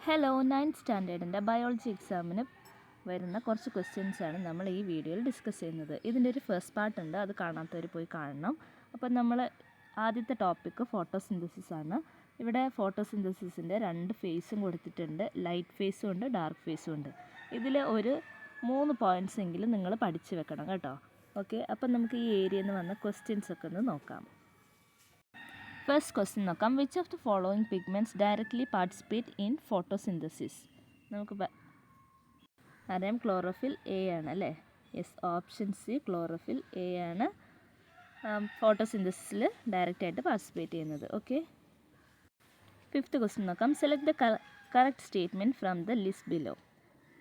Hello, 9th സ്റ്റാൻഡേർഡിൻ്റെ biology എക്സാമിന് വരുന്ന കുറച്ച് ക്വസ്റ്റ്യൻസാണ് നമ്മൾ ഈ വീഡിയോയിൽ ഡിസ്കസ് ചെയ്യുന്നത്. ഇതിൻ്റെ ഒരു ഫസ്റ്റ് പാർട്ട് ഉണ്ട്, അത് കാണാത്തവർ പോയി കാണണം. അപ്പോൾ നമ്മൾ ആദ്യത്തെ ടോപ്പിക്ക് ഫോട്ടോസിന്തസിസ് ആണ്. ഇവിടെ ഫോട്ടോസിന്തസിസിൻ്റെ 2 ഫേസും കൊടുത്തിട്ടുണ്ട്, ലൈറ്റ് ഫേസും ഉണ്ട്, ഡാർക്ക് ഫേസും ഉണ്ട്. ഇതിൽ ഒരു 3 പോയിൻറ്റ്സ് എങ്കിലും നിങ്ങൾ പഠിച്ചു വെക്കണം കേട്ടോ. ഓക്കെ, അപ്പം നമുക്ക് ഈ ഏരിയയിൽ നിന്ന് വന്ന ക്വസ്റ്റ്യൻസ് ഒക്കെ ഒന്ന് നോക്കാം. ഫസ്റ്റ് ക്വസ്റ്റ്യൻ നോക്കാം. Which of the following pigments directly participate in photosynthesis? നമുക്ക് അറിയാം, ക്ലോറോഫിൽ എ ആണ് അല്ലേ? Yes, option C chlorophyll A ആണ് ഫോട്ടോസിന്തസിസിൽ ഡയറക്റ്റായിട്ട് പാർട്ടിസിപ്പേറ്റ് ചെയ്യുന്നത്. ഓക്കെ, ഫിഫ്ത്ത് ക്വസ്റ്റ്യൻ നോക്കാം. Select the correct statement from the list below.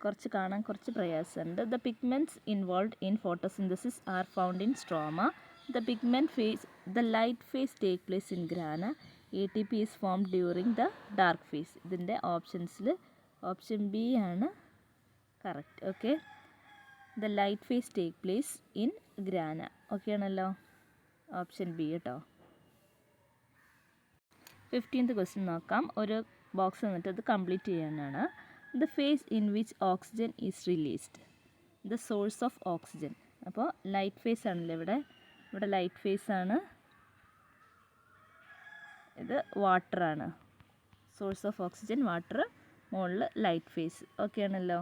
കുറച്ച് കാണാൻ കുറച്ച് പ്രയാസമുണ്ട്. The pigments involved in photosynthesis are found in stroma. The light phase take place in grana. ATP is formed during the dark phase. ഇതിൻ്റെ ഓപ്ഷൻസിൽ option B ആണ് correct. Okay, the light face take place in grana. Okay ആണല്ലോ, option B കേട്ടോ. 15th question നോക്കാം. ഒരു box വന്നിട്ട് അത് complete ചെയ്യാനാണ്. The phase in which oxygen is released. The source of oxygen. അപ്പോൾ ലൈറ്റ് ഫേസ് ആണല്ലോ ഇവിടെ ലൈറ്റ് ഫേസ് ആണ്, ഇത് വാട്ടറാണ്. സോഴ്സ് ഓഫ് ഓക്സിജൻ വാട്ടർ, മുകളിൽ ലൈറ്റ് ഫേസ്. ഓക്കെ ആണല്ലോ,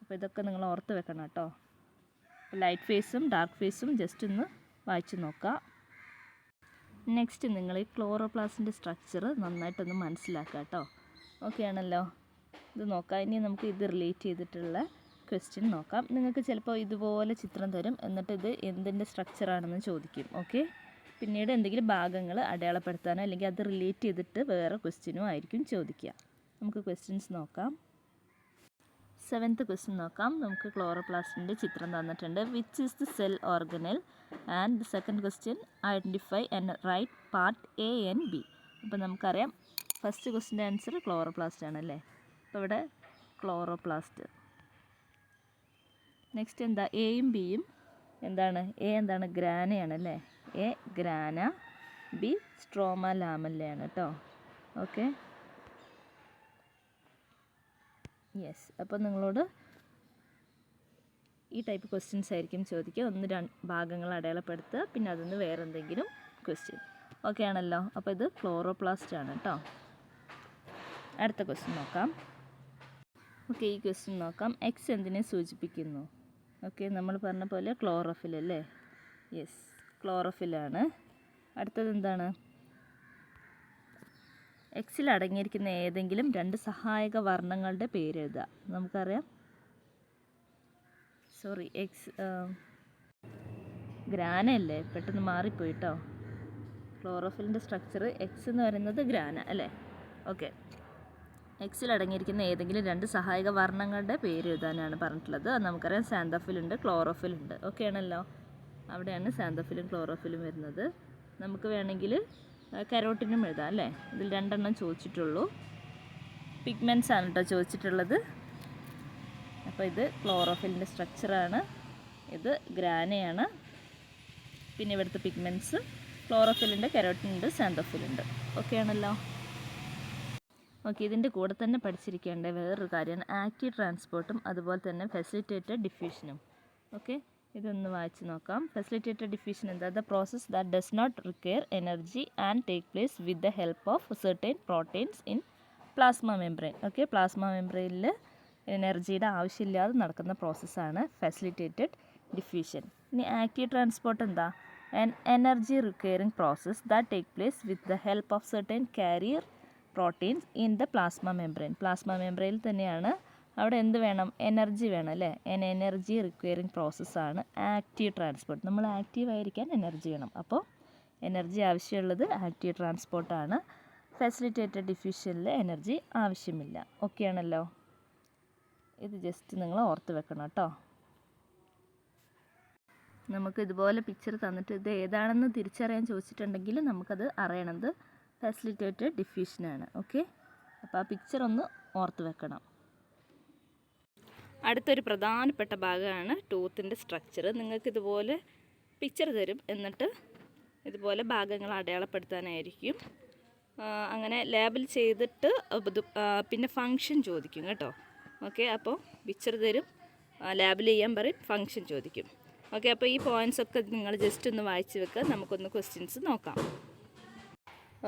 അപ്പോൾ ഇതൊക്കെ നിങ്ങൾ ഓർത്ത് വെക്കണം കേട്ടോ. ലൈറ്റ് ഫേസും ഡാർക്ക് ഫേസും ജസ്റ്റ് ഒന്ന് വായിച്ച് നോക്കുക. നെക്സ്റ്റ് നിങ്ങൾ ഈ ക്ലോറോപ്ലാസ്റ്റിൻ്റെ സ്ട്രക്ചർ നന്നായിട്ടൊന്ന് മനസ്സിലാക്കുക കേട്ടോ. ഓക്കെ ആണല്ലോ, ഇത് നോക്കാം. ഇനി നമുക്ക് ഇത് റിലേറ്റ് ചെയ്തിട്ടുള്ള ക്വസ്റ്റ്യൻ നോക്കാം. നിങ്ങൾക്ക് ചിലപ്പോൾ ഇതുപോലെ ചിത്രം തരും, എന്നിട്ട് ഇത് എന്തിൻ്റെ സ്ട്രക്ചറാണെന്ന് ചോദിക്കും. ഓക്കെ, പിന്നീട് എന്തെങ്കിലും ഭാഗങ്ങൾ അടയാളപ്പെടുത്താനോ അല്ലെങ്കിൽ അത് റിലേറ്റ് ചെയ്തിട്ട് വേറെ ക്വസ്റ്റ്യനോ ആയിരിക്കും ചോദിക്കുക. നമുക്ക് ക്വസ്റ്റ്യൻസ് നോക്കാം. 7th ക്വസ്റ്റ്യൻ നോക്കാം. നമുക്ക് ക്ലോറോപ്ലാസ്റ്റിൻ്റെ ചിത്രം തന്നിട്ടുണ്ട്. Which is the cell organelle? And the second question, identify and write part A and B. അപ്പോൾ നമുക്കറിയാം ഫസ്റ്റ് ക്വസ്റ്റ്യൻ്റെ ആൻസർ ക്ലോറോപ്ലാസ്റ്റ് ആണല്ലേ. അപ്പോൾ ഇവിടെ ക്ലോറോപ്ലാസ്റ്റ്. നെക്സ്റ്റ് എന്താ? എയും ബിയും എന്താണ്? എ എന്താണ്? ഗ്രാനയാണല്ലേ. എ ഗ്രാന, ബി സ്ട്രോമ ലാമല്ലയാണ് കേട്ടോ. Okay, yes. അപ്പോൾ നിങ്ങളോട് ഈ ടൈപ്പ് ക്വസ്റ്റ്യൻസ് ആയിരിക്കും ചോദിക്കുക. 1-2 ഭാഗങ്ങൾ അടയാളപ്പെടുത്തുക, പിന്നെ അതിൽ വേറെ എന്തെങ്കിലും ക്വസ്റ്റ്യൻ. ഓക്കെ ആണല്ലോ, അപ്പോൾ ഇത് ക്ലോറോപ്ലാസ്റ്റ് ആണ് കേട്ടോ. അടുത്ത ക്വസ്റ്റ്യൻ നോക്കാം. ഓക്കെ, ഈ ക്വസ്റ്റ്യൻ നോക്കാം. എക്സ് എന്തിനെ സൂചിപ്പിക്കുന്നു? ഓക്കെ, നമ്മൾ പറഞ്ഞ പോലെ ക്ലോറോഫിൽ അല്ലേ. യെസ്, ക്ലോറോഫിലാണ്. അടുത്തത് എന്താണ്? എക്സിൽ അടങ്ങിയിരിക്കുന്ന ഏതെങ്കിലും 2 സഹായക വർണ്ണങ്ങളുടെ പേര് എഴുതുക. നമുക്കറിയാം, സോറി, എക്സ് ഗ്രാന അല്ലേ, പെട്ടെന്ന് മാറിപ്പോയി കേട്ടോ. ക്ലോറോഫിലിൻ്റെ സ്ട്രക്ചർ എക്സ് എന്ന് പറയുന്നത് ഗ്രാന അല്ലേ. ഓക്കെ, എക്സിൽ അടങ്ങിയിരിക്കുന്ന ഏതെങ്കിലും 2 സഹായക വർണ്ണങ്ങളുടെ പേര് എഴുതാനാണ് പറഞ്ഞിട്ടുള്ളത്. നമുക്കറിയാം സാന്തോഫിൽ ഉണ്ട്, ക്ലോറോഫിൽ ഉണ്ട്. ഓക്കെ ആണല്ലോ, അവിടെയാണ് സാന്തോഫിലും ക്ലോറോഫിലും വരുന്നത്. നമുക്ക് വേണമെങ്കിൽ കരോട്ടിനും എഴുതാം അല്ലേ. ഇതിൽ 2 എണ്ണം ചോദിച്ചിട്ടുള്ളൂ. പിഗ്മെൻറ്റ്സ് ആണ് കേട്ടോ ചോദിച്ചിട്ടുള്ളത്. അപ്പോൾ ഇത് ക്ലോറോഫിലിൻ്റെ സ്ട്രക്ചറാണ്, ഇത് ഗ്രാനയാണ്. പിന്നെ ഇവിടുത്തെ പിഗ്മെൻറ്റ്സ് ക്ലോറോഫിലുണ്ട്, കരോട്ടിനുണ്ട്, സാന്തോഫിലുണ്ട്. ഓക്കെ ആണല്ലോ. ഓക്കെ, ഇതിൻ്റെ കൂടെ തന്നെ പഠിച്ചിരിക്കേണ്ട വേറൊരു കാര്യമാണ് ആക്റ്റീവ് ട്രാൻസ്പോർട്ടും അതുപോലെ തന്നെ ഫെസിലിറ്റേറ്റഡ് ഡിഫ്യൂഷനും. ഓക്കെ, ഇതൊന്ന് വായിച്ച് നോക്കാം. ഫെസിലിറ്റേറ്റഡ് ഡിഫ്യൂഷൻ എന്താ? The process that does not require energy and take place with the help of certain proteins in plasma membrane. Okay, plasma മെംബ്രെയിനിൽ എനർജിയുടെ ആവശ്യമില്ലാതെ നടക്കുന്ന പ്രോസസ്സാണ് ഫെസിലിറ്റേറ്റഡ് ഡിഫ്യൂഷൻ. ഇനി ആക്റ്റീവ് ട്രാൻസ്പോർട്ട് എന്താ? Energy requiring process that take place with the help of certain carrier proteins in the plasma membrane. Plasma മെംബ്രെയിനിൽ തന്നെയാണ്, അവിടെ എന്ത് വേണം? എനർജി വേണം അല്ലേ. എനർജി റിക്വയറിംഗ് പ്രോസസ്സാണ് ആക്റ്റീവ് ട്രാൻസ്പോർട്ട്. നമ്മൾ ആക്റ്റീവ് ആയിരിക്കാൻ എനർജി വേണം, അപ്പോൾ എനർജി ആവശ്യമുള്ളത് ആക്റ്റീവ് ട്രാൻസ്പോർട്ടാണ്. ഫെസിലിറ്റേറ്റഡ് ഡിഫ്യൂഷനിൽ എനർജി ആവശ്യമില്ല. ഓക്കെ ആണല്ലോ, ഇത് ജസ്റ്റ് നിങ്ങൾ ഓർത്ത് വെക്കണം കേട്ടോ. നമുക്ക് ഇതുപോലെ പിക്ചർ തന്നിട്ട് ഇത് ഏതാണെന്ന് തിരിച്ചറിയാൻ ചോദിച്ചിട്ടുണ്ടെങ്കിൽ നമുക്കത് അറിയണത് ഫെസിലിറ്റേറ്റഡ് ഡിഫ്യൂഷനാണ്. ഓക്കെ, അപ്പോൾ ആ പിക്ചർ ഒന്ന് ഓർത്ത് വെക്കണം. അടുത്തൊരു പ്രധാനപ്പെട്ട ഭാഗമാണ് ടൂത്തിൻ്റെ സ്ട്രക്ചർ. നിങ്ങൾക്ക് ഇതുപോലെ പിക്ചർ തരും, എന്നിട്ട് ഇതുപോലെ ഭാഗങ്ങൾ അടയാളപ്പെടുത്താനായിരിക്കും അങ്ങനെ ലേബൽ ചെയ്തിട്ട് പിന്നെ ഫങ്ഷൻ ചോദിക്കും കേട്ടോ. ഓക്കെ, അപ്പോൾ പിക്ചർ തരും, ലേബൽ ചെയ്യാൻ പറയും, ഫങ്ഷൻ ചോദിക്കും. ഓക്കെ, അപ്പോൾ ഈ പോയിൻറ്റ്സ് ഒക്കെ നിങ്ങൾ ജസ്റ്റ് ഒന്ന് വായിച്ച് വെക്കുക. നമുക്കൊന്ന് ക്വസ്റ്റ്യൻസ് നോക്കാം.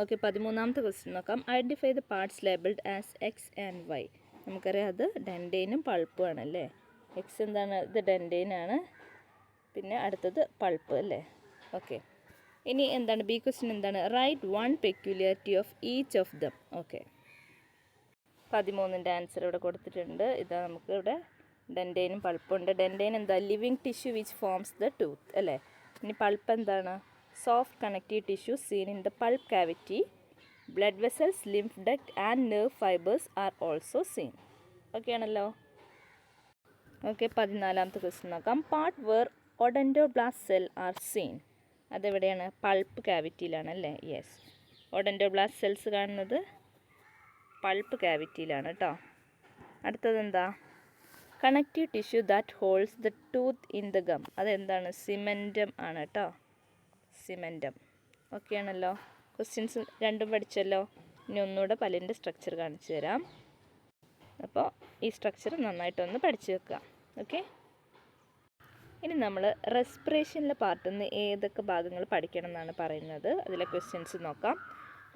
ഓക്കെ, 13ാമത്തെ ക്വസ്റ്റ്യൻ നോക്കാം. Identify the parts labelled as X and Y. നമുക്കറിയാം അത് ഡെൻഡെയിനും പൾപ്പും ആണല്ലേ. എക്സ് എന്താണ്? ഇത് ഡെൻഡെയിനാണ്. പിന്നെ അടുത്തത് പൾപ്പ് അല്ലേ. ഓക്കെ, ഇനി എന്താണ് ബി ക്വസ്റ്റ്യൻ എന്താണ്? Write one peculiarity of each of them. Okay, 13ൻ്റെ ആൻസർ ഇവിടെ കൊടുത്തിട്ടുണ്ട്. ഇതാ നമുക്ക് ഇവിടെ ഡെൻഡെയിനും പൾപ്പുണ്ട്. ഡെൻഡെയിൻ എന്താ? Living tissue which forms the tooth അല്ലേ. ഇനി പൾപ്പ് എന്താണ്? Soft connective tissue seen in the pulp cavity. Blood vessels, lymph duct and nerve fibres are also seen. Okay ആണല്ലോ. ഓക്കെ, 14ാമത്തെ ക്വസ്റ്റ്യൻ നോക്കാം. Part where odontoblast cell are seen. അതെവിടെയാണ്? Pulp കാവിറ്റിയിലാണ് അല്ലേ. Yes, ഒഡൻഡോബ്ലാസ്റ്റ് cells കാണുന്നത് pulp കാവിറ്റിയിലാണ് കേട്ടോ. അടുത്തത് എന്താ? Connective tissue that holds the tooth in the gum. അതെന്താണ്? സിമെൻറ്റം ആണ് കേട്ടോ. സിമെൻറ്റം. ഓക്കെ ആണല്ലോ. ക്വസ്റ്റ്യൻസ് രണ്ടും പഠിച്ചല്ലോ. ഇനി ഒന്നുകൂടെ പല്ലിൻ്റെ സ്ട്രക്ചർ കാണിച്ചു തരാം. അപ്പോൾ ഈ സ്ട്രക്ചർ നന്നായിട്ടൊന്ന് പഠിച്ചു വെക്കുക. ഓക്കെ, ഇനി നമ്മൾ റെസ്പിറേഷനിലെ പാർട്ടിൽ നിന്ന് ഏതൊക്കെ ഭാഗങ്ങൾ പഠിക്കണം എന്നാണ് പറയുന്നത്. അതിലെ ക്വസ്റ്റ്യൻസ് നോക്കാം.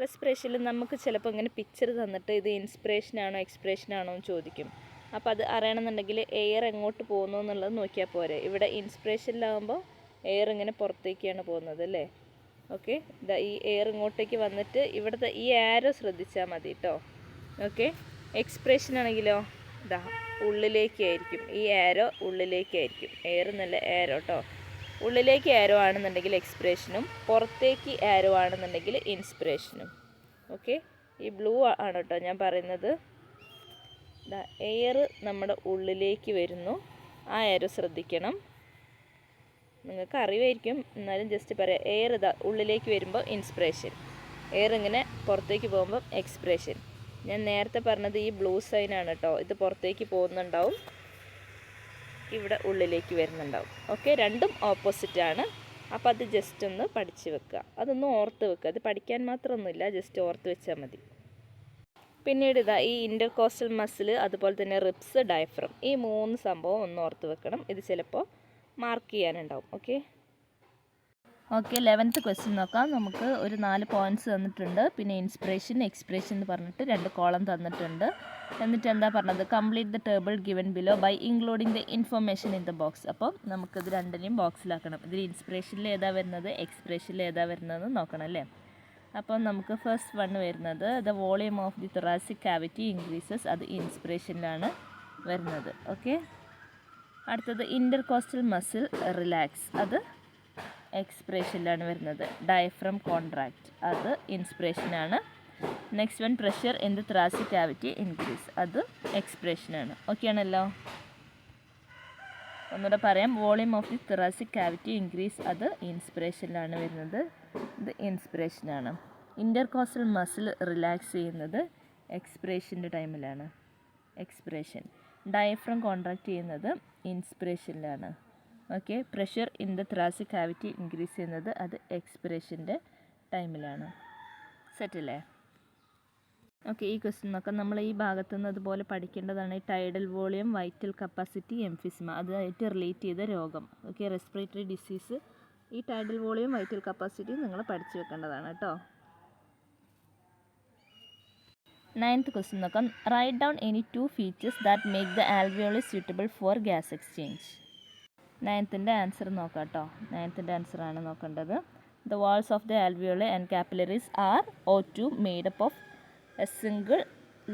റെസ്പിറേഷനിൽ നമുക്ക് ചിലപ്പോൾ ഇങ്ങനെ പിക്ചർ തന്നിട്ട് ഇത് ഇൻസ്പിറേഷനാണോ എക്സ്പിറേഷനാണോ എന്ന് ചോദിക്കും. അപ്പോൾ അത് അറിയണമെന്നുണ്ടെങ്കിൽ എയർ എങ്ങോട്ട് പോകുന്നു എന്നുള്ളത് നോക്കിയാൽ പോരെ. ഇവിടെ ഇൻസ്പിറേഷനിലാകുമ്പോൾ എയർ ഇങ്ങനെ പുറത്തേക്കാണ് പോകുന്നത് അല്ലേ. ഓക്കെ, ഇതാ ഈ എയർ ഇങ്ങോട്ടേക്ക് വന്നിട്ട് ഇവിടുത്തെ ഈ ആരോ ശ്രദ്ധിച്ചാൽ മതി കേട്ടോ. ഓക്കെ, എക്സ്പ്രഷൻ ആണെങ്കിലോ ഇതാ ഉള്ളിലേക്കായിരിക്കും. ഈ ആരോ ഉള്ളിലേക്കായിരിക്കും. എയർ എന്നല്ല ആരോ കേട്ടോ. ഉള്ളിലേക്ക് ആരോ ആണെന്നുണ്ടെങ്കിൽ എക്സ്പ്രഷനും പുറത്തേക്ക് ആരോ ആണെന്നുണ്ടെങ്കിൽ ഇൻസ്പിറേഷനും. ഓക്കെ, ഈ ബ്ലൂ ആണ് കേട്ടോ ഞാൻ പറയുന്നത്. എയർ നമ്മുടെ ഉള്ളിലേക്ക് വരുന്നു, ആ ആരോ ശ്രദ്ധിക്കണം. നിങ്ങൾക്ക് അറിവായിരിക്കും, എന്നാലും ജസ്റ്റ് പറയാം. എയർ ഇതാ ഉള്ളിലേക്ക് വരുമ്പോൾ ഇൻസ്പിറേഷൻ, എയർ ഇങ്ങനെ പുറത്തേക്ക് പോകുമ്പോൾ എക്സ്പ്രഷൻ. ഞാൻ നേരത്തെ പറഞ്ഞത് ഈ ബ്ലൂ സൈനാണ് കേട്ടോ. ഇത് പുറത്തേക്ക് പോകുന്നുണ്ടാവും, ഇവിടെ ഉള്ളിലേക്ക് വരുന്നുണ്ടാവും. ഓക്കെ, രണ്ടും ഓപ്പോസിറ്റാണ്. അപ്പോൾ അത് ജസ്റ്റ് ഒന്ന് പഠിച്ച് വെക്കുക, അതൊന്ന് ഓർത്ത് വെക്കുക. അത് പഠിക്കാൻ മാത്രമൊന്നുമില്ല, ജസ്റ്റ് ഓർത്ത് വെച്ചാൽ മതി. പിന്നീട് ഇതാ ഈ ഇൻ്റർകോസ്റ്റൽ മസിൽ, അതുപോലെ തന്നെ റിബ്സ്, ഡയഫ്രം, ഈ 3 സംഭവം ഒന്ന് ഓർത്ത് വെക്കണം. ഇത് ചിലപ്പോൾ മാർക്ക് ചെയ്യാനുണ്ടാവും. ഓക്കെ, 11th ക്വസ്റ്റ്യൻ നോക്കാം. നമുക്ക് ഒരു 4 പോയിൻറ്റ്സ് തന്നിട്ടുണ്ട്. പിന്നെ ഇൻസ്പിറേഷൻ, എക്സ്പ്രഷൻ എന്ന് പറഞ്ഞിട്ട് 2 കോളം തന്നിട്ടുണ്ട്. എന്നിട്ട് എന്താ പറഞ്ഞത്? Complete the table given below by including the information in the box. അപ്പോൾ നമുക്കിത് രണ്ടിനെയും ബോക്സിലാക്കണം. ഇതിൽ ഇൻസ്പിറേഷനിൽ ഏതാ വരുന്നത്, എക്സ്പ്രഷനിൽ ഏതാ വരുന്നത് നോക്കണം അല്ലേ. അപ്പം നമുക്ക് ഫസ്റ്റ് വൺ വരുന്നത് the volume of the thoracic cavity increases, അത് ഇൻസ്പിറേഷനിലാണ് വരുന്നത്. ഓക്കെ, അടുത്തത് ഇൻ്റർകോസ്റ്റൽ മസിൽ റിലാക്സ്, അത് എക്സ്പ്രഷനിലാണ് വരുന്നത്. ഡയഫ്രം കോൺട്രാക്റ്റ്, അത് ഇൻസ്പിറേഷനാണ്. Next one pressure in the thoracic cavity increase, അത് എക്സ്പ്രഷനാണ്. ഓക്കെ ആണല്ലോ. ഒന്നുകൂടെ പറയാം. Volume of the thoracic cavity increase, അത് ഇൻസ്പിറേഷനിലാണ് വരുന്നത്, ഇത് ഇൻസ്പിറേഷനാണ്. ഇൻ്റർകോസ്റ്റൽ മസിൽ റിലാക്സ് ചെയ്യുന്നത് എക്സ്പ്രഷൻ്റെ ടൈമിലാണ്, എക്സ്പ്രഷൻ. ഡയഫ്രം കോൺട്രാക്റ്റ് ചെയ്യുന്നത് ഇൻസ്പിറേഷനിലാണ്. Okay, pressure in the thoracic cavity increase ചെയ്യുന്നത് അത് എക്സ്പിറേഷൻ്റെ ടൈമിലാണ്. സെറ്റല്ലേ? ഓക്കെ, ഈ ക്വസ്റ്റ്യൻ നോക്കാം. നമ്മൾ ഈ ഭാഗത്തു നിന്ന് അതുപോലെ പഠിക്കേണ്ടതാണ്. ഈ tidal volume, vital capacity, emphysema, അതുമായിട്ട് റിലേറ്റ് ചെയ്ത രോഗം. Okay, respiratory disease. ഈ ടൈഡൽ വോളിയം, വൈറ്റൽ കപ്പാസിറ്റി നിങ്ങൾ പഠിച്ചു വെക്കേണ്ടതാണ് കേട്ടോ. 9th ക്വസ്റ്റ്യൻ നോക്കാം. Write down any 2 features that make the alveoli suitable for gas exchange. 9th answer നോക്കാം കേട്ടോ. 9th ആൻസറാണ് നോക്കേണ്ടത്. The walls of the alveoli and capillaries are O2 made up of a single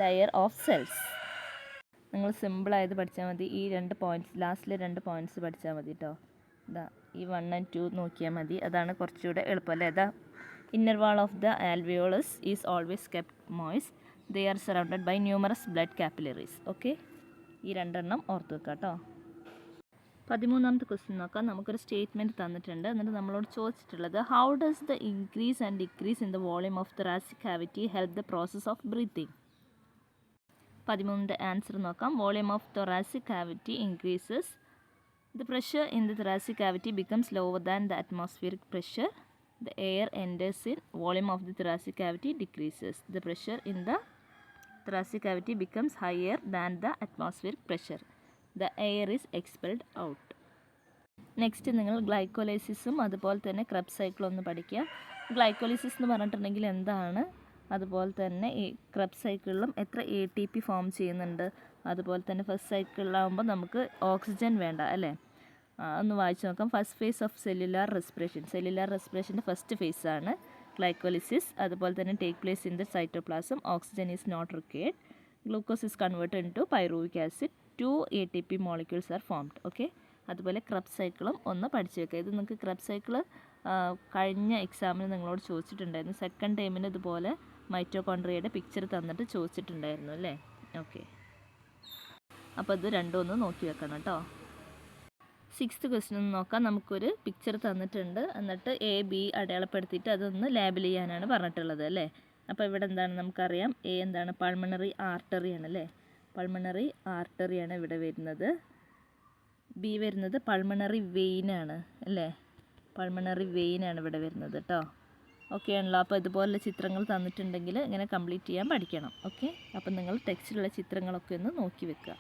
layer of cells. നിങ്ങൾ സിമ്പിളായത് പഠിച്ചാൽ മതി. ഈ 2 points, ലാസ്റ്റിലെ 2 points പഠിച്ചാൽ മതി കേട്ടോ. ഇതാ ഈ 1 and 2 നോക്കിയാൽ മതി, അതാണ് കുറച്ചുകൂടെ എളുപ്പമല്ലേ. ഇതാ inner wall of the alveolus is always kept moist. They are surrounded by numerous blood capillaries. Okay, ഈ 2 എണ്ണം ഓർത്ത് വെക്കാം കേട്ടോ. 13th ക്വസ്റ്റ്യൻ നോക്കാം. നമുക്കൊരു സ്റ്റേറ്റ്മെൻറ്റ് തന്നിട്ടുണ്ട്. എന്നിട്ട് നമ്മളോട് ചോദിച്ചിട്ടുള്ളത് how does the increase and decrease in the volume of thoracic cavity help the process of breathing. 13th answer നോക്കാം. Volume of thoracic cavity increases, the pressure in the thoracic cavity becomes lower than the atmospheric pressure. the air enters in, volume of the thoracic cavity decreases. The pressure in the thoracic cavity becomes higher than the atmospheric pressure. The air is expelled out. Next നിങ്ങൾ ഗ്ലൈക്കോലൈസിസും അതുപോലെ തന്നെ Krebs സൈക്കിളും ഒന്ന് പഠിക്കുക. Glycolysis എന്ന് പറഞ്ഞിട്ടുണ്ടെങ്കിൽ എന്താണ്, അതുപോലെ തന്നെ ഈ ക്രബ് സൈക്കിളിലും എത്ര ATP ഫോം ചെയ്യുന്നുണ്ട്, അതുപോലെ തന്നെ ഫസ്റ്റ് സൈക്കിളിലാവുമ്പോൾ നമുക്ക് ഓക്സിജൻ വേണ്ട അല്ലേ. ഒന്ന് വായിച്ചു നോക്കാം. ഫസ്റ്റ് ഫേസ് ഓഫ് സെല്ലുലാർ റെസ്പിറേഷൻ്റെ ഫസ്റ്റ് ഫേസാണ് ഗ്ലൈക്കോലിസിസ്. അതുപോലെ തന്നെ take place in the cytoplasm. Oxygen is not required. Glucose is converted into pyruvic acid. 2 ATP molecules are formed. Okay, അതുപോലെ ക്രബ് സൈക്കിളും ഒന്ന് പഠിച്ചു വെക്കുക. ഇത് നിങ്ങൾക്ക് ക്രബ് സൈക്കിൾ കഴിഞ്ഞ എക്സാമിന് നിങ്ങളോട് ചോദിച്ചിട്ടുണ്ടായിരുന്നു. സെക്കൻഡ് ടൈമിന് ഇതുപോലെ മൈറ്റോകോൺട്രിയയുടെ പിക്ചർ തന്നിട്ട് ചോദിച്ചിട്ടുണ്ടായിരുന്നു അല്ലേ. ഓക്കെ, അപ്പോൾ ഇത് രണ്ടും ഒന്ന് നോക്കി വെക്കണം കേട്ടോ. 6th ക്വസ്റ്റ്യൻ നോക്കാം. നമുക്കൊരു പിക്ചർ തന്നിട്ടുണ്ട്, എന്നിട്ട് A B അടയാളപ്പെടുത്തിയിട്ട് അതൊന്ന് ലേബൽ ചെയ്യാനാണ് പറഞ്ഞിട്ടുള്ളത് അല്ലേ. അപ്പോൾ ഇവിടെ എന്താണ് നമുക്കറിയാം. A എന്താണ്, പൾമണറി ആർട്ടറി ആണ് അല്ലേ. പൾമണറി ആർട്ടറിയാണ് ഇവിടെ വരുന്നത്. B വരുന്നത് പൾമണറി വെയിനാണ് അല്ലേ. പൾമണറി വെയിനാണ് ഇവിടെ വരുന്നത് കേട്ടോ. ഓക്കെ ആണല്ലോ. അപ്പോൾ ഇതുപോലുള്ള ചിത്രങ്ങൾ തന്നിട്ടുണ്ടെങ്കിൽ ഇങ്ങനെ കംപ്ലീറ്റ് ചെയ്യാൻ പഠിക്കണം. ഓക്കെ, അപ്പം നിങ്ങൾ ടെക്സ്റ്റിലുള്ള ചിത്രങ്ങളൊക്കെ ഒന്ന് നോക്കി വെക്കുക.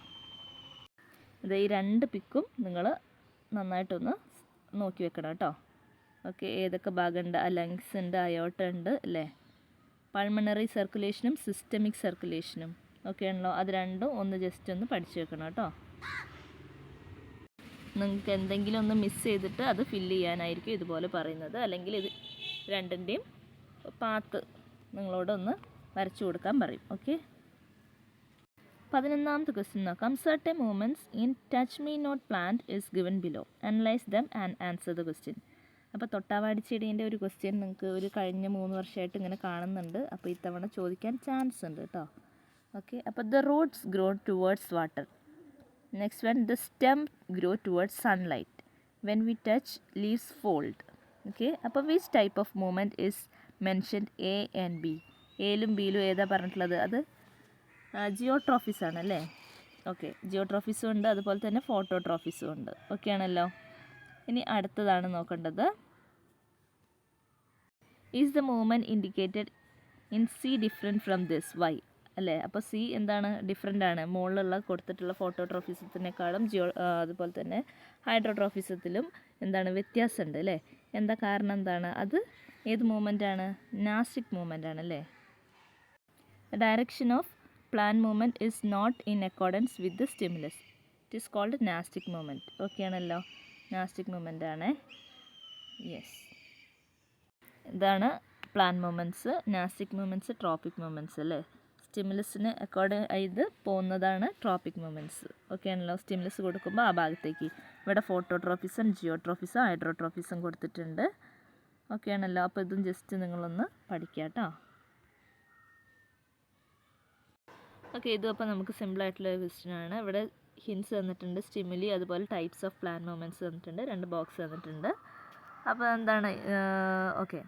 ഇത് ഈ 2 പിക്കും നിങ്ങൾ നന്നായിട്ടൊന്ന് നോക്കി വെക്കണം കേട്ടോ. ഓക്കെ, ഏതൊക്കെ ഭാഗമുണ്ട്, ലങ്സ് ഉണ്ട്, അയോട്ട ഉണ്ട് അല്ലേ. പൾമണറി സർക്കുലേഷനും സിസ്റ്റമിക് സർക്കുലേഷനും ഒക്കെ ആണല്ലോ. അത് രണ്ടും ഒന്ന് ജസ്റ്റ് ഒന്ന് പഠിച്ചു വെക്കണം കേട്ടോ. നിങ്ങൾക്ക് എന്തെങ്കിലും ഒന്ന് മിസ് ചെയ്തിട്ട് അത് ഫില്ല് ചെയ്യാനായിരിക്കും ഇതുപോലെ പറയുന്നത്. അല്ലെങ്കിൽ ഇത് രണ്ടിൻ്റെയും പാത്ത് നിങ്ങളോടൊന്ന് വരച്ചു കൊടുക്കാൻ പറയും. ഓക്കെ, 11th ക്വസ്റ്റ്യൻ നോക്കാം. Certain movements in touch me not plant is given below. Analyse them and answer the question. അപ്പോൾ തൊട്ടാവാടിച്ചെടീൻ്റെ ഒരു ക്വസ്റ്റ്യൻ നിങ്ങൾക്ക് ഒരു കഴിഞ്ഞ 3 വർഷമായിട്ട് ഇങ്ങനെ കാണുന്നുണ്ട്. അപ്പോൾ ഇത്തവണ ചോദിക്കാൻ ചാൻസ് ഉണ്ട് കേട്ടോ. ഓക്കെ, അപ്പോൾ the roots grow towards water. Next one, the stem grow towards sunlight. When we touch leaves fold. Okay, അപ്പോൾ which type of movement is mentioned A and B. എയിലും ബിയിലും ഏതാ പറഞ്ഞിട്ടുള്ളത്? അത് ജിയോട്രോഫിസ് ആണ് അല്ലേ. ഓക്കെ, ജിയോട്രോഫിസും ഉണ്ട്, അതുപോലെ തന്നെ ഫോട്ടോട്രോഫിസും ഉണ്ട്. ഓക്കെ ആണല്ലോ. ഇനി അടുത്തതാണ് നോക്കേണ്ടത്. Is the movement indicated in C different from this? Why അല്ലേ. അപ്പോൾ C എന്താണ്, ഡിഫറെൻ്റ് ആണ്. മുകളിലുള്ള കൊടുത്തിട്ടുള്ള ഫോട്ടോട്രോഫിസത്തിനേക്കാളും അതുപോലെ തന്നെ ഹൈഡ്രോട്രോഫിസത്തിലും എന്താണ് വ്യത്യാസമുണ്ട് അല്ലേ. എന്താ കാരണം, എന്താണ് അത്, ഏത് മൂവ്മെൻ്റ് ആണ്? നാസ്റ്റിക് മൂവ്മെൻ്റ് ആണ് അല്ലേ. Direction of plant movement is not in accordance with the stimulus. It is called nastic movement. Okay ആണല്ലോ, നാസ്റ്റിക് മൂവ്മെൻ്റ് ആണ്. യെസ്, ഇതാണ് plant movements. Nastic movements, tropic movements അല്ലേ. സ്റ്റിമുലസിന് അക്കോർഡിംഗ് ചെയ്ത് പോകുന്നതാണ് ട്രോപ്പിക് മൂവ്മെൻറ്റ്സ്. ഓക്കെ ആണല്ലോ. സ്റ്റിമുലസ് കൊടുക്കുമ്പോൾ ആ ഭാഗത്തേക്ക്. ഇവിടെ ഫോട്ടോട്രോഫിസും ജിയോട്രോഫിസും ഹൈഡ്രോട്രോഫിസും കൊടുത്തിട്ടുണ്ട്. ഓക്കെ ആണല്ലോ. അപ്പോൾ ഇതും ജസ്റ്റ് നിങ്ങളൊന്ന് പഠിക്കുക കേട്ടോ. ഓക്കെ, ഇതും അപ്പോൾ നമുക്ക് സിമ്പിളായിട്ടുള്ള ക്വസ്റ്റ്യൻ ആണ്. ഇവിടെ ഹിൻസ് തന്നിട്ടുണ്ട്, സ്റ്റിമുലി, അതുപോലെ ടൈപ്സ് ഓഫ് പ്ലാന്റ് മൂവ്മെൻറ്റ്സ് തന്നിട്ടുണ്ട്, 2 ബോക്സ് തന്നിട്ടുണ്ട്. അപ്പോൾ എന്താണ്, ഓക്കെ,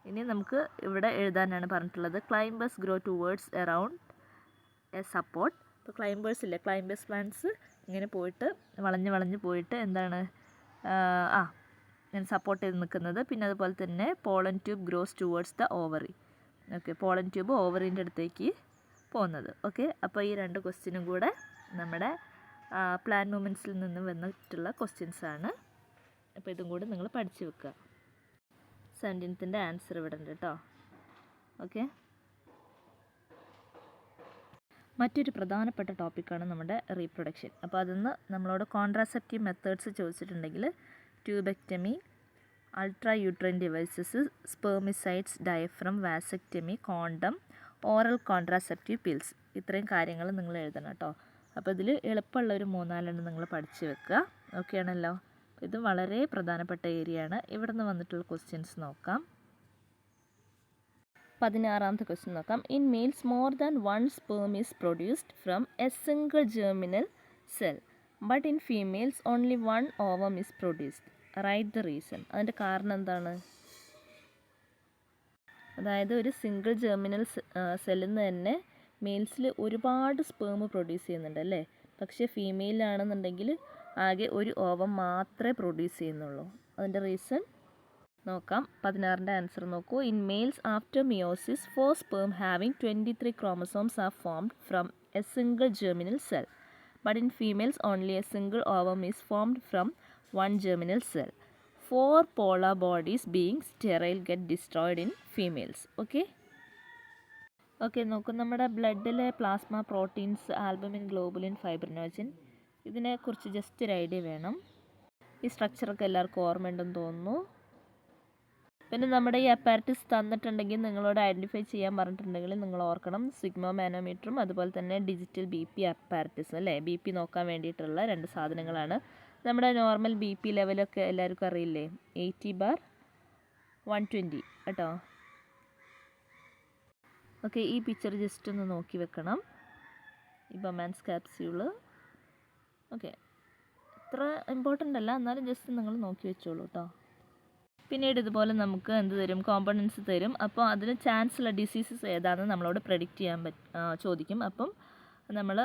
ഇനി നമുക്ക് ഇവിടെ എഴുതാനാണ് പറഞ്ഞിട്ടുള്ളത്. Climbers grow towards around A support. ഇപ്പോൾ ക്ലൈംബേഴ്സ് ഇല്ലേ, ക്ലൈംബേഴ്സ് പ്ലാന്റ്സ് ഇങ്ങനെ പോയിട്ട് വളഞ്ഞ് പോയിട്ട് എന്താണ് ഇങ്ങനെ സപ്പോർട്ട് ചെയ്ത് നിൽക്കുന്നത്. പിന്നെ അതുപോലെ തന്നെ pollen tube grows towards the ovary. Okay, pollen tube ഓവറിൻ്റെ അടുത്തേക്ക് പോകുന്നത്. ഓക്കെ, അപ്പോൾ ഈ 2 ക്വസ്റ്റ്യനും കൂടെ നമ്മുടെ പ്ലാന്റ് മൂവ്മെൻറ്റ്സിൽ നിന്ന് വന്നിട്ടുള്ള ക്വസ്റ്റ്യൻസ് ആണ്. അപ്പോൾ ഇതും കൂടെ നിങ്ങൾ പഠിച്ചു വെക്കുക. 17th ആൻസർ ഇവിടെ ഉണ്ട് കേട്ടോ. ഓക്കെ, മറ്റൊരു പ്രധാനപ്പെട്ട ടോപ്പിക്കാണ് നമ്മുടെ റീപ്രൊഡക്ഷൻ. അപ്പോൾ അതിന്ന് നമ്മളോട് കോൺട്രാസെപ്റ്റീവ് മെത്തേഡ്സ് ചോദിച്ചിട്ടുണ്ടെങ്കിൽ tubectomy, ultra uterine devices, spermicides, diaphragm, vasectomy, condom, oral contraceptive pills, ഇത്രയും കാര്യങ്ങൾ നിങ്ങൾ എഴുതണം കേട്ടോ. അപ്പോൾ ഇതിൽ എളുപ്പമുള്ള ഒരു 3-4 നിങ്ങൾ പഠിച്ച് വെക്കുക. ഓക്കെ ആണല്ലോ. ഇത് വളരെ പ്രധാനപ്പെട്ട ഏരിയ ആണ്. ഇവിടെ നിന്ന് വന്നിട്ടുള്ള ക്വസ്റ്റ്യൻസ് നോക്കാം. 16th ക്വസ്റ്റ്യൻ നോക്കാം. In males more than 1 sperm is produced from a single germinal cell, but in females only 1 ovum is produced. Right the reason. അതിൻ്റെ കാരണം എന്താണ്? അതായത് ഒരു സിംഗിൾ ജെർമിനൽ സെല്ലിൽ നിന്ന് തന്നെ മെയിൽസിൽ ഒരുപാട് സ്പേം പ്രൊഡ്യൂസ് ചെയ്യുന്നുണ്ട് അല്ലേ. പക്ഷേ ഫീമെയിലാണെന്നുണ്ടെങ്കിൽ ആകെ ഒരു ഓവം മാത്രമേ പ്രൊഡ്യൂസ് ചെയ്യുന്നുള്ളൂ. അതിൻ്റെ റീസൺ നോക്കാം. 16ൻ്റെ ആൻസർ നോക്കൂ. In males after meiosis 4 sperm having 23 chromosomes are formed from a single germinal cell. But in females only a single ovum is formed from one germinal cell. 4 polar bodies being sterile get destroyed in females. Okay നോക്കൂ. നമ്മുടെ ബ്ലഡിലെ plasma proteins, albumin, globulin, fibrinogen, ഇതിനെക്കുറിച്ച് just ഒരു idea വേണം. ഈ സ്ട്രക്ചറൊക്കെ എല്ലാവർക്കും ഓർമ്മയുണ്ടെന്ന് തോന്നുന്നു. പിന്നെ നമ്മുടെ ഈ അപ്പാരറ്റസ് തന്നിട്ടുണ്ടെങ്കിൽ നിങ്ങളോട് ഐഡൻറ്റിഫൈ ചെയ്യാൻ പറഞ്ഞിട്ടുണ്ടെങ്കിൽ നിങ്ങൾ ഓർക്കണം, സിഗ്മോ മാനോമീറ്ററും അതുപോലെ തന്നെ ഡിജിറ്റൽ BP അപ്പാരറ്റസ് അല്ലേ. BP നോക്കാൻ വേണ്ടിയിട്ടുള്ള 2 സാധനങ്ങളാണ്. നമ്മുടെ നോർമൽ BP ലെവലൊക്കെ എല്ലാവർക്കും അറിയില്ലേ, 80/120 കേട്ടോ. ഓക്കെ, ഈ പിക്ചർ ജസ്റ്റ് ഒന്ന് നോക്കി വെക്കണം. ഈ ബൊമാൻസ് ക്യാപ്സ്യൂള്. ഓക്കെ, ഇത്ര ഇമ്പോർട്ടൻ്റ് അല്ല, എന്നാലും ജസ്റ്റ് നിങ്ങൾ നോക്കി വെച്ചോളൂ കേട്ടോ. പിന്നീട് ഇതുപോലെ നമുക്ക് എന്ത് തരും, കോമ്പണൻസ് തരും. അപ്പോൾ അതിന് ചാൻസ് ഉള്ള ഡിസീസസ് ഏതാണെന്ന് നമ്മളോട് പ്രെഡിക്റ്റ് ചെയ്യാൻ ചോദിക്കും. അപ്പം നമ്മൾ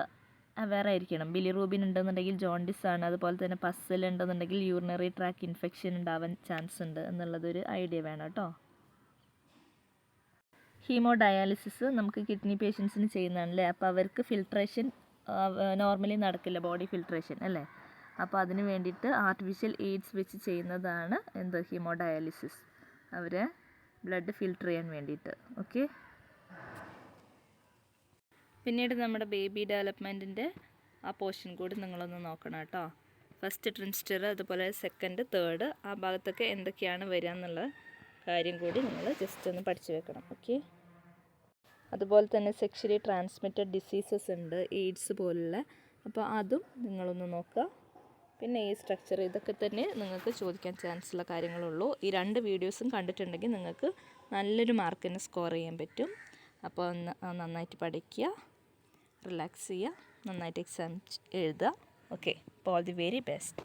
അവെയർ ആയിരിക്കണം. ബിലിറൂബിൻ ഉണ്ടെന്നുണ്ടെങ്കിൽ ജോണ്ടിസ് ആണ്, അതുപോലെ തന്നെ പസ്സൽ ഉണ്ടെന്നുണ്ടെങ്കിൽ യൂറിനറി ട്രാക്ക് ഇൻഫെക്ഷൻ ഉണ്ടാവാൻ ചാൻസ് ഉണ്ട് എന്നുള്ളതൊരു ഐഡിയ വേണം കേട്ടോ. ഹീമോ ഡയാലിസിസ് നമുക്ക് കിഡ്നി പേഷ്യൻസിന് ചെയ്യുന്നതാണല്ലേ. അപ്പോൾ അവർക്ക് ഫിൽട്രേഷൻ നോർമലി നടക്കില്ല, ബോഡി ഫിൽട്രേഷൻ അല്ലേ. അപ്പോൾ അതിന് വേണ്ടിയിട്ട് ആർട്ടിഫിഷ്യൽ എയ്ഡ്സ് വെച്ച് ചെയ്യുന്നതാണ് ഹീമോ ഡയാലിസിസ്, അവരെ ബ്ലഡ് ഫിൽട്ടർ ചെയ്യാൻ വേണ്ടിയിട്ട്. ഓക്കെ, പിന്നീട് നമ്മുടെ ബേബി ഡെവലപ്മെൻറ്റിൻ്റെ ആ പോർഷൻ കൂടി നിങ്ങളൊന്ന് നോക്കണം കേട്ടോ. ഫസ്റ്റ് ട്രിംസ്റ്റർ, അതുപോലെ സെക്കൻഡ്, തേർഡ്, ആ ഭാഗത്തൊക്കെ എന്തൊക്കെയാണ് വരിക എന്നുള്ള കാര്യം കൂടി നിങ്ങൾ ജസ്റ്റ് ഒന്ന് പഠിച്ചു വെക്കണം. ഓക്കെ, അതുപോലെ തന്നെ സെക്ഷലി ട്രാൻസ്മിറ്റഡ് ഡിസീസസ് ഉണ്ട്, എയ്ഡ്സ് പോലുള്ള. അപ്പോൾ അതും നിങ്ങളൊന്ന് നോക്കുക. പിന്നെ ഈ സ്ട്രക്ചർ, ഇതൊക്കെ തന്നെ നിങ്ങൾക്ക് ചോദിക്കാൻ ചാൻസ് ഉള്ള കാര്യങ്ങളുള്ളൂ. ഈ 2 വീഡിയോസും കണ്ടിട്ടുണ്ടെങ്കിൽ നിങ്ങൾക്ക് നല്ലൊരു മാർക്കിന് സ്കോർ ചെയ്യാൻ പറ്റും. അപ്പോൾ നന്നായിട്ട് പഠിക്കുക, റിലാക്സ് ചെയ്യുക, നന്നായിട്ട് എക്സാം എഴുതുക. ഓക്കെ, അപ്പോൾ ഓൾ ദി വെരി ബെസ്റ്റ്.